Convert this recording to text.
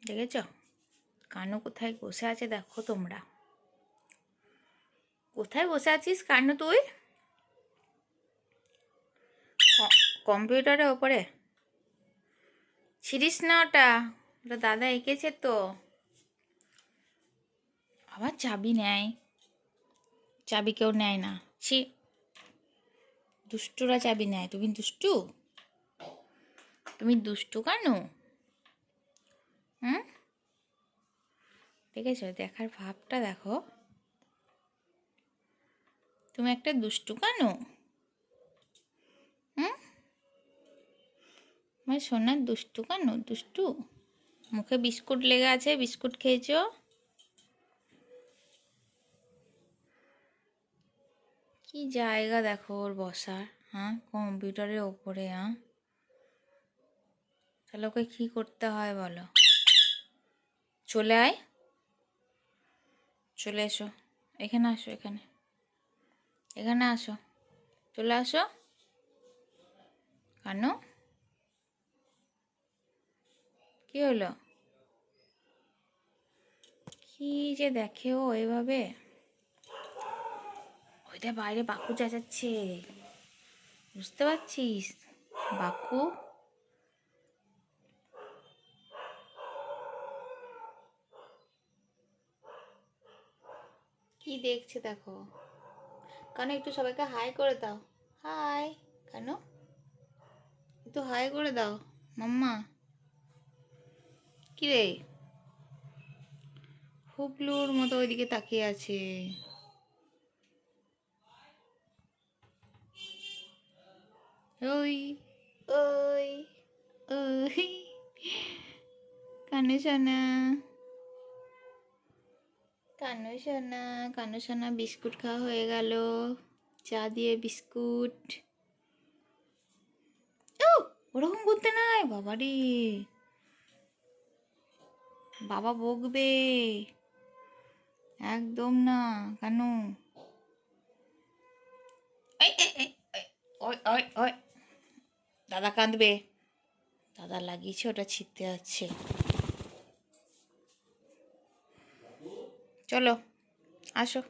দেখেছ কানু কোথায় বসে আছে? দেখো তোমরা কোথায় বসে আছিস কানু? তুই কম্পিউটারের ওপরে ছিড়িস না ওটা, ওটা দাদা এঁকেছে তো। আবার চাবি নেয়, চাবি কেউ নেয় না। ছি, দুষ্টুরা চাবি নেয়। তুমি দুষ্টু, তুমি দুষ্টু কানু। হুম, দেখেছো? দেখার ভাবটা দেখো। তুমি একটা দুষ্টু কানু। হুম, আমার সোনার দুষ্টু কানু, দুষ্টু। মুখে বিস্কুট লেগে আছে, বিস্কুট খেয়েছো? কি জায়গা দেখো ওর বসার, হ্যাঁ, কম্পিউটারের ওপরে। হ্যাঁ, তাহলে ওকে কী করতে হয় বলো? চলে আয়, চলে এসো, এখানে আসো, এখানে এখানে আসো, চলে আসো। কানু, কি হলো? কি যে দেখে ও এভাবে? ওইটা বাইরে বাকু চেঁচাচ্ছে, বুঝতে পারছিস? বাকু। কি দেখছে দেখো। কানু একটু সবাইকে হাই করে দাও। হাই কানু, একটু হাই করে দাও। মাম্মা, কি রে? হুবলুর মতো ওইদিকে তাকিয়ে আছে। ওই ওই ওই কানু সোনা, কানু সোনা, কানু সোনা। বিস্কুট খাওয়া হয়ে গেল, চা দিয়ে বিস্কুট। ও, ওরকম করতে নাই বাবারে, বাবা বকবে। একদম না কানু। এই, এই, এই, এই, ওই ওই ওই, দাদা কাঁদবে। দাদা লাগিয়েছে, ওটা ছিঁড়তে যাচ্ছে। চলো আসো।